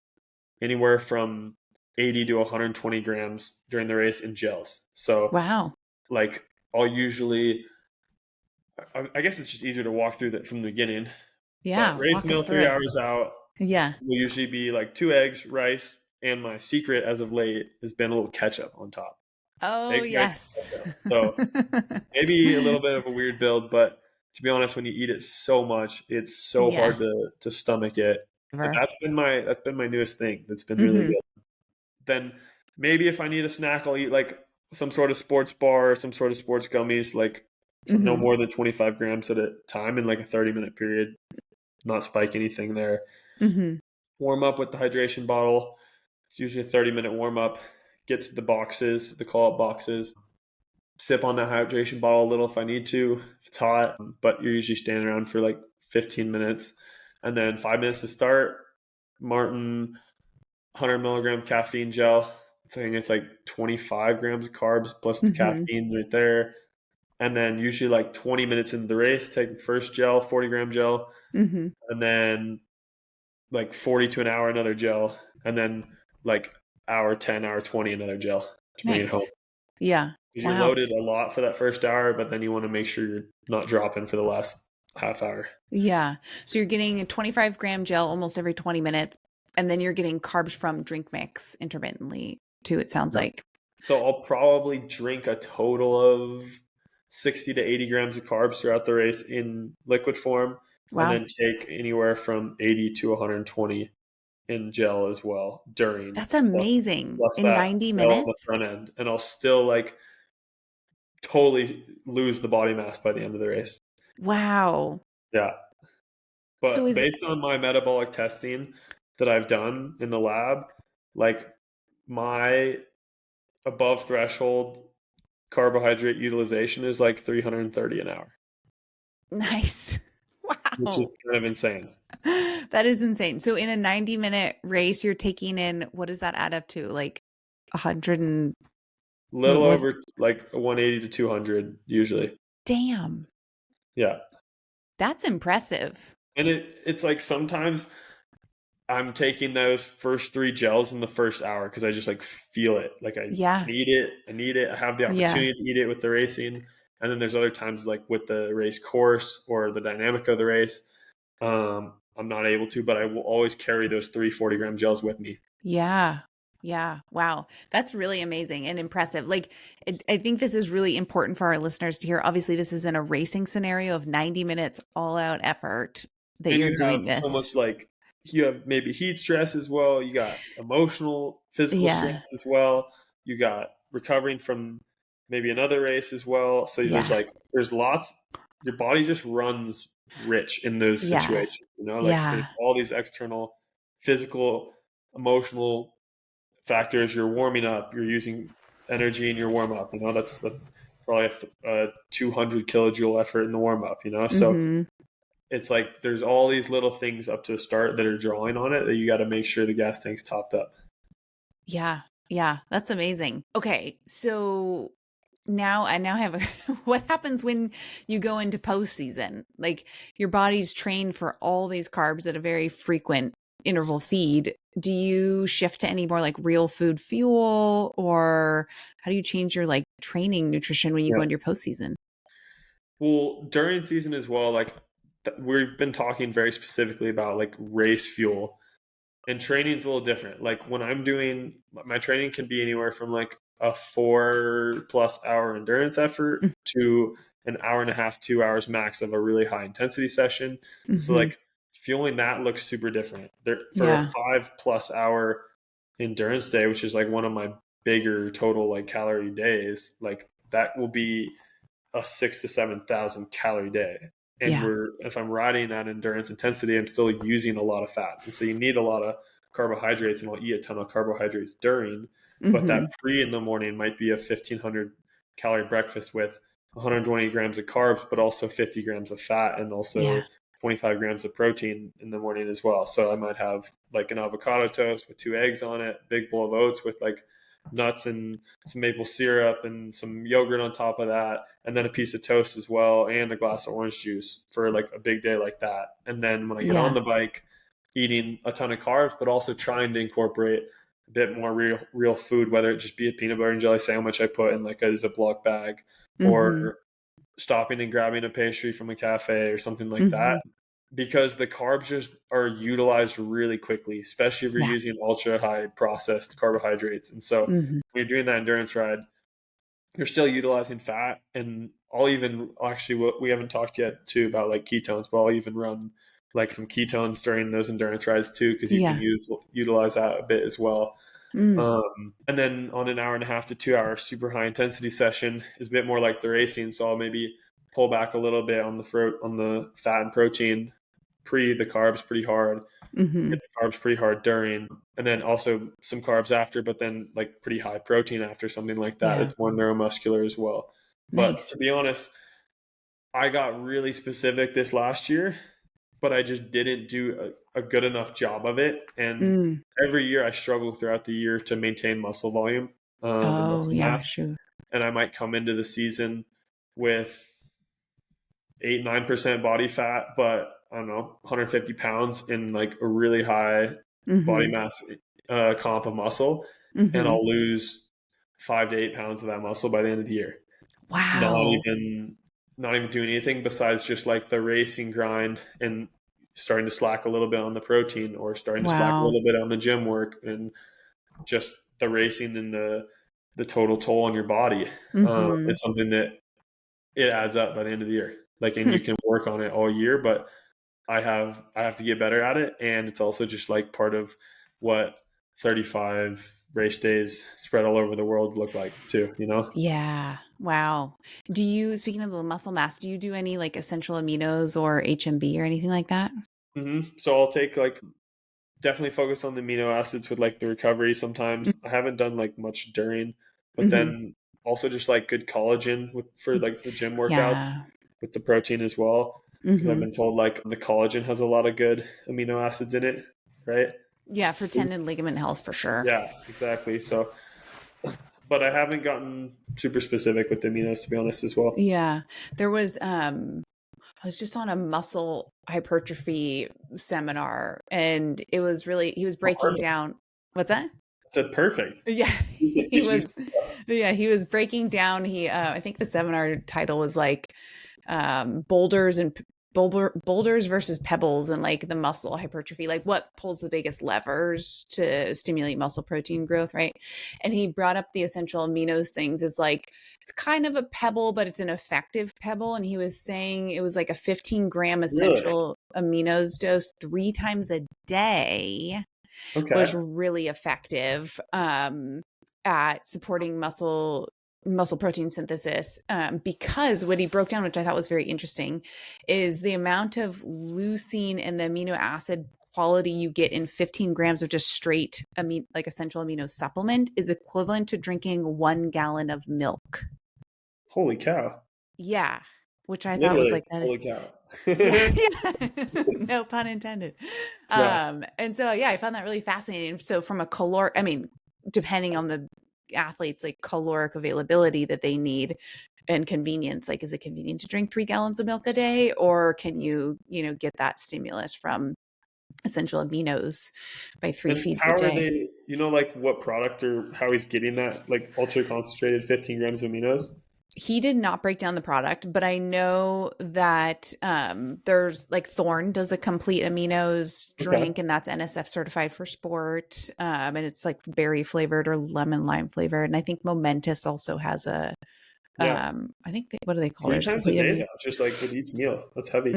anywhere from 80 to 120 grams during the race in gels. So wow. like I'll usually, I guess it's just easier to walk through that from the beginning. Yeah. But race Walk us meal through 3 it. hours out Yeah. will usually be like 2 eggs, rice, and my secret as of late has been a little ketchup on top. Oh, Eggs, rice, yes. ketchup. So maybe a little bit of a weird build, but to be honest, when you eat it so much, it's so Yeah. hard to stomach it. But Ever. that's been my newest thing. That's been really Mm-hmm. good. Then maybe if I need a snack, I'll eat like some sort of sports bar, or some sort of sports gummies, like no Mm-hmm. more than 25 grams at a time in like a 30-minute period. Not spike anything there. Mm-hmm. Warm up with the hydration bottle. It's usually a 30-minute warm up. Get to the boxes, the call up boxes. Sip on that hydration bottle a little if I need to, if it's hot, but you're usually standing around for like 15 minutes. And then 5 minutes to start. Martin 100 milligram caffeine gel. I think it's like 25 grams of carbs plus the caffeine right there. And then usually like 20 minutes into the race, take the first gel, 40-gram gel, Mm-hmm. and then like 40 to an hour another gel, and then like hour 10, hour 20 another gel to bring it home. Nice. Yeah. Because you're Wow. loaded a lot for that first hour, but then you want to make sure you're not dropping for the last half hour. Yeah. So you're getting a 25-gram gel almost every 20 minutes, and then you're getting carbs from drink mix intermittently too, it sounds Yep. like. So I'll probably drink a total of 60 to 80 grams of carbs throughout the race in liquid form, and Wow. then take anywhere from 80 to 120 in gel as well during. That's amazing. Plus In that 90 gel on the minutes? front end, and I'll still like totally lose the body mass by the end of the race. Wow. Yeah. So But is based on my metabolic testing that I've done in the lab, like my above threshold carbohydrate utilization is like 330 an hour, nice. which is Wow. kind of insane. That is insane. So in a 90-minute race, you're taking in, what does that add up to? Like 100 and Little what's over like 180 to 200 usually. damn. Yeah. That's impressive. And it's like sometimes I'm taking those first 3 gels in the first hour because I just like feel it. Like I Yeah. need it. I need it. I have the Yeah. opportunity to eat it with the racing. And then there's other times like with the race course or the dynamic of the race, I'm not able to, but I will always carry those 3 40-gram gels with me. Yeah. Yeah. Wow. That's really amazing and impressive. Like, I think this is really important for our listeners to hear. Obviously, this is in a racing scenario of 90 minutes all out effort that And you're you have doing so this. much like you have maybe heat stress as well. You got emotional, physical Yeah. stress as well. You got recovering from maybe another race as well. So Yeah. there's lots. Your body just runs rich in those Yeah. situations. You know, like there's Yeah. all these external, physical, emotional factors. You're warming up. You're using energy in your warm up. You know, that's probably a 200 kilojoule effort in the warm up. You know, so Mm-hmm. it's like there's all these little things up to the start that are drawing on it that you got to make sure the gas tank's topped up. Yeah. Yeah. That's amazing. Okay. So now I now have a, what happens when you go into postseason? Like your body's trained for all these carbs at a very frequent interval feed. Do you shift to any more like real food fuel, or how do you change your like training nutrition when you Yeah. go into your postseason? Well, during season as well, like we've been talking very specifically about like race fuel, and training's a little different. Like when I'm doing my training can be anywhere from like a 4+ hour endurance effort to an hour and a half, 2 hours max of a really high intensity session. So Mm-hmm. like fueling that looks super different. There for a Yeah. 5+ hour endurance day, which is like one of my bigger total like calorie days, like that will be a 6 to 7,000 calorie day. And Yeah. if I'm riding at endurance intensity, I'm still using a lot of fats. And so you need a lot of carbohydrates, and I'll eat a ton of carbohydrates during, but that Mm-hmm. pre in the morning might be a 1,500 calorie breakfast with 120 grams of carbs, but also 50 grams of fat and also Yeah. 25 grams of protein in the morning as well. So I might have like an avocado toast with 2 eggs on it, big bowl of oats with like nuts and some maple syrup and some yogurt on top of that, and then a piece of toast as well, and a glass of orange juice for like a big day like that. And then when I get on the bike, eating a ton of carbs, but also trying to incorporate a bit more real food, whether it just be a peanut butter and jelly sandwich I put in like a Ziploc bag, or stopping and grabbing a pastry from a cafe or something like that, because the carbs just are utilized really quickly, especially if you're using ultra high processed carbohydrates. And so when you're doing that endurance ride, you're still utilizing fat. And I'll even actually, what we haven't talked yet too about like ketones, but I'll even run like some ketones during those endurance rides too, because you can utilize that a bit as well. And then on an 1.5 to 2 hour super high intensity session is a bit more like the racing. So I'll maybe pull back a little bit on the fat and protein the carbs pretty hard, get the carbs pretty hard during, and then also some carbs after, but then like pretty high protein after, something like that. It's more neuromuscular as well. But to be honest, I got really specific this last year, but I just didn't do a good enough job of it. And every year I struggle throughout the year to maintain muscle volume and muscle mass. Sure. And I might come into the season with 8-9% body fat, but I don't know, 150 pounds in like a really high body mass comp of muscle, and I'll lose 5 to 8 pounds of that muscle by the end of the year. Wow. Not even doing anything besides just like the racing grind and starting to slack a little bit on the protein, or starting to slack a little bit on the gym work, and just the racing and the total toll on your body is something that it adds up by the end of the year. Like, and you can work on it all year, but I have to get better at it. And it's also just like part of what 35 race days spread all over the world look like too, you know? Yeah. Wow. Speaking of the muscle mass, do you do any like essential aminos or HMB or anything like that? So I'll take like, definitely focus on the amino acids with like the recovery sometimes. I haven't done like much during, but then also just like good collagen for like the gym workouts with the protein as well. Because I've been told like the collagen has a lot of good amino acids in it, right? Yeah, for tendon ligament health for sure. Yeah, exactly. So, but I haven't gotten super specific with the aminos, to be honest, as well. Yeah. There was I was just on a muscle hypertrophy seminar, and it was really, he was breaking down. What's that? I said perfect. Yeah. He was breaking down. I think the seminar title was like boulders versus pebbles, and like the muscle hypertrophy, like what pulls the biggest levers to stimulate muscle protein growth, right? And he brought up the essential aminos things as like, it's kind of a pebble, but it's an effective pebble. And he was saying it was like a 15-gram essential aminos dose 3 times a day was really effective at supporting muscle protein synthesis, because what he broke down, which I thought was very interesting, is the amount of leucine and the amino acid quality you get in 15 grams of just straight like essential amino supplement is equivalent to drinking 1 gallon of milk. Holy cow. Yeah. Which I thought was like, holy cow. yeah. No pun intended. And so, yeah, I found that really fascinating. So from a depending on the athletes, like caloric availability that they need and convenience, like, is it convenient to drink 3 gallons of milk a day, or can you get that stimulus from essential aminos by 3 feeds a day? How are they, like what product or how he's getting that like ultra concentrated 15 grams of aminos? He did not break down the product, but I know that there's like Thorne does a complete aminos drink, and that's NSF certified for sport. And it's like berry flavored or lemon lime flavored. And I think Momentous also has a, I think, what do they call it? 3 times a day now, just like with each meal. That's heavy.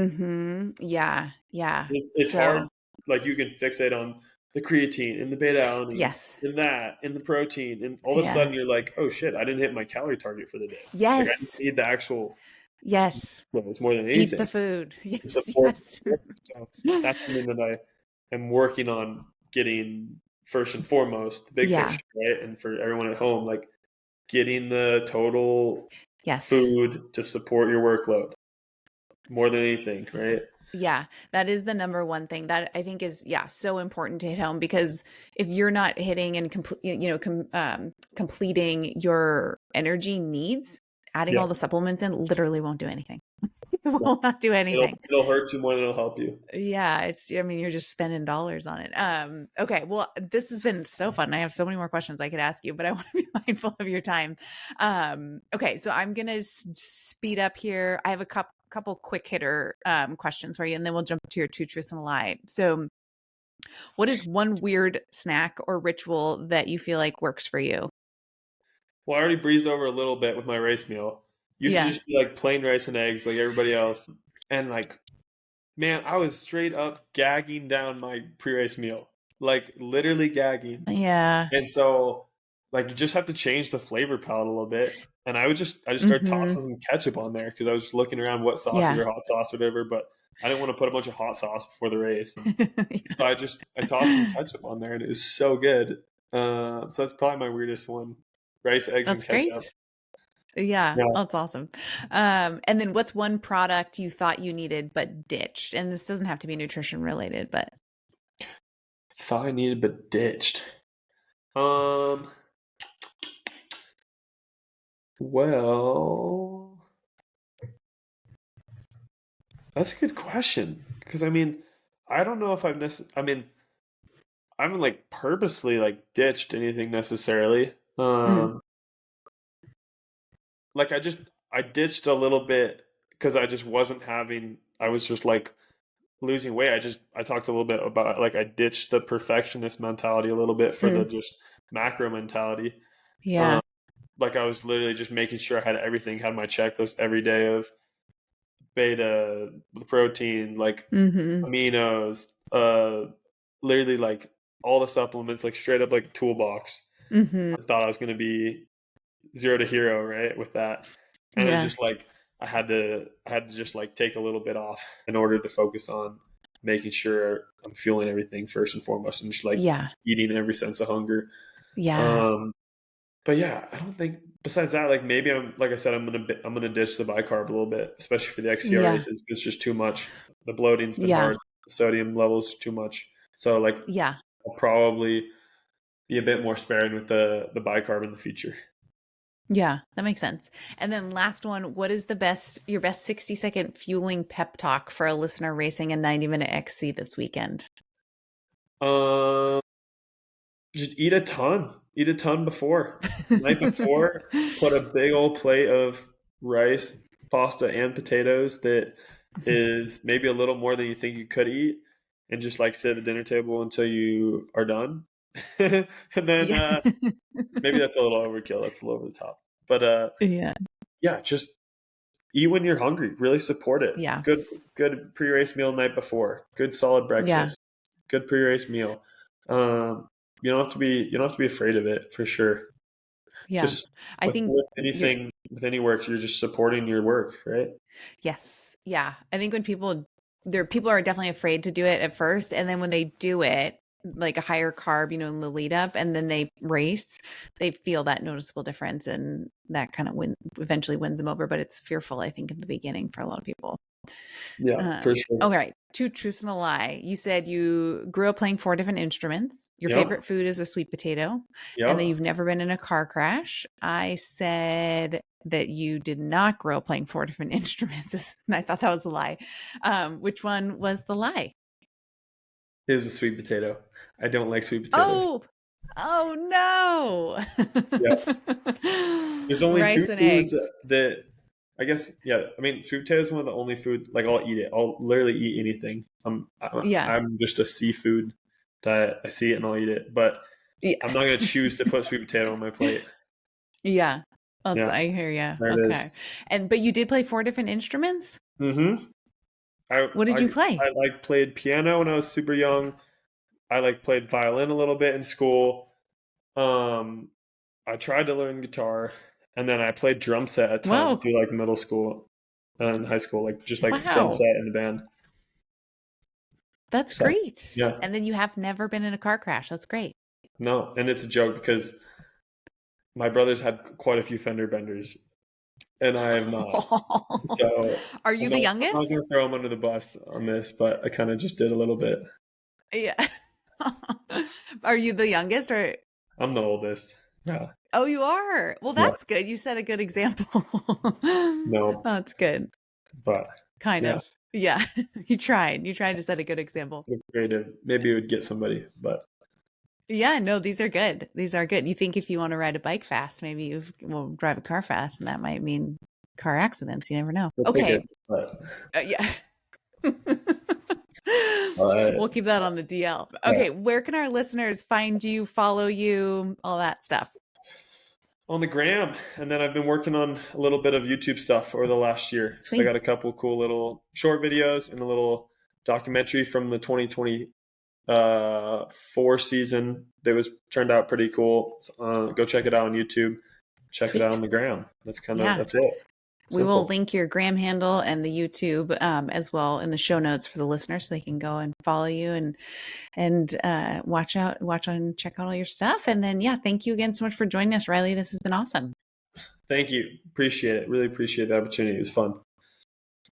Yeah. It's hard. Like you can fixate on the creatine and the beta-alanine, and that, and the protein, and all of a sudden you're like, oh shit, I didn't hit my calorie target for the day. Yes. Like, I just need the actual. Yes. Well, it's more than anything. Eat the food. Yes. So that's something that I am working on getting first and foremost, the big picture, right? And for everyone at home, like getting the total food to support your workload more than anything, right? Yeah, that is the number one thing that I think is, so important to hit home, because if you're not hitting and completing your energy needs, adding Yeah. all the supplements in literally won't do anything. It Yeah. will not do anything. It'll hurt you more than it'll help you. Yeah, I mean, you're just spending dollars on it. Okay, well, this has been so fun. I have so many more questions I could ask you, but I want to be mindful of your time. Okay, so I'm gonna speed up here. I have a couple quick hitter questions for you, and then we'll jump to your two truths and a lie. So, what is one weird snack or ritual that you feel like works for you? Well, I already breezed over a little bit with my rice meal. Used to Yeah. just be like plain rice and eggs like everybody else. And like, man, I was straight up gagging down my pre-race meal. Like literally gagging. Yeah. And so like you just have to change the flavor palette a little bit. And I just started Mm-hmm. tossing some ketchup on there because I was just looking around what sauces Yeah. or hot sauce or whatever, but I didn't want to put a bunch of hot sauce before the race. And Yeah. so I tossed some ketchup on there and it was so good. So that's probably my weirdest one. Rice, eggs, and That's ketchup. great. Yeah, Yeah. that's awesome. And then what's one product you thought you needed but ditched? And this doesn't have to be nutrition related, but Thought I needed but ditched. Um. Well, that's a good question because I mean, I don't know if I mean, I haven't like purposely like ditched anything necessarily. mm, Like I ditched a little bit because I just wasn't having. I was just like losing weight. I talked a little bit about like I ditched the perfectionist mentality a little bit for the mm, just macro mentality. yeah. Um, like I was literally just making sure I had everything, had my checklist every day of beta, the protein, like Mm-hmm. aminos, literally like all the supplements, like straight up like a toolbox. Mm-hmm. I thought I was going to be zero to hero, right, with that, and it's Yeah. just like I had to just like take a little bit off in order to focus on making sure I'm fueling everything first and foremost, and just like Yeah. eating every sense of hunger. Yeah. Um, but yeah, I don't think besides that, like maybe I'm like I said, I'm gonna ditch the bicarb a little bit, especially for the XCO Yeah. races. It's just too much. The bloating's been Yeah. hard. The sodium levels too much. So like Yeah. I'll probably be a bit more sparing with the bicarb in the future. Yeah. That makes sense. And then last one, what is your best 60-second fueling pep talk for a listener racing a 90-minute XC this weekend? Um, just eat a ton. Eat a ton before. Night before, put a big old plate of rice, pasta, and potatoes that is maybe a little more than you think you could eat, and just like sit at the dinner table until you are done. And then Yeah. maybe that's a little overkill. That's a little over the top. But Yeah. yeah, just eat when you're hungry. Really support it. Yeah. Good pre-race meal night before. Good solid Yeah. breakfast. Good pre-race meal. You don't have to be afraid of it for sure. Yeah. Just I think with you're anything with any work, you're just supporting your work, right? Yes. Yeah. I think when people are definitely afraid to do it at first. And then when they do it, like a higher carb, in the lead up, and then they race, they feel that noticeable difference. And that kind of eventually wins them over. But it's fearful, I think, in the beginning for a lot of people. Yeah, for sure. All right. Two truths and a lie. You said you grew up playing 4 different instruments. Your Yeah, favorite food is a sweet potato, and that yeah. you've never been in a car crash. I said that you did not grow up playing 4 different instruments. And I thought that was a lie. Which one was the lie? It was a sweet potato. I don't like sweet potatoes. Oh, oh Yeah, no. there's only two Rice and foods eggs. that I guess. Yeah, I mean, sweet potato is one of the only foods. Like, I'll eat it. I'll literally eat anything. Yeah. I'm just a seafood that I see it and I'll eat it. But Yeah. I'm not gonna choose to put sweet potato on my plate. Yeah. Yeah, I hear you. there it Okay. is. But you did play 4 different instruments? Mm-hmm. I What did I you play? I like played piano when I was super young. I like played violin a little bit in school. Um, I tried to learn guitar, and then I played drum set a ton Whoa. through like middle school and high school, like just like drum Wow. set in the band. That's So great. yeah, And then you have never been in a car crash. That's great. no, and it's a joke because my brothers had quite a few fender benders, and I have not. So Are you I'm the not going youngest? to throw him under the bus on this, but I kind of just did a little bit. Yeah. Are you the youngest or? I'm the oldest. Yeah. Oh, you are. Well, Yeah. that's good. You set a good example. No, That's good. but Kind yeah, of. Yeah. You tried. You tried to set a good example. creative. Maybe it would get somebody, but Yeah, no, these are good. These are good. You think if you want to ride a bike fast, maybe you will drive a car fast, and that might mean car accidents. You never know. the Okay. tickets. But Yeah. all right. We'll keep that on the DL. Yeah. Okay, where can our listeners find you, follow you, all that stuff? On the gram, and then I've been working on a little bit of YouTube stuff over the last year. So I Sweet. got a couple cool little short videos and a little documentary from the 2024 season that was turned out pretty cool. Go check it out on YouTube. Check it out Sweet. on the gram. Yeah. That's it. We will Simple. link your gram handle and the YouTube as well in the show notes for the listeners, so they can go and follow you and watch and check out all your stuff. And then, yeah, thank you again so much for joining us, Riley. This has been awesome. Thank you. Appreciate it. Really appreciate the opportunity. It was fun.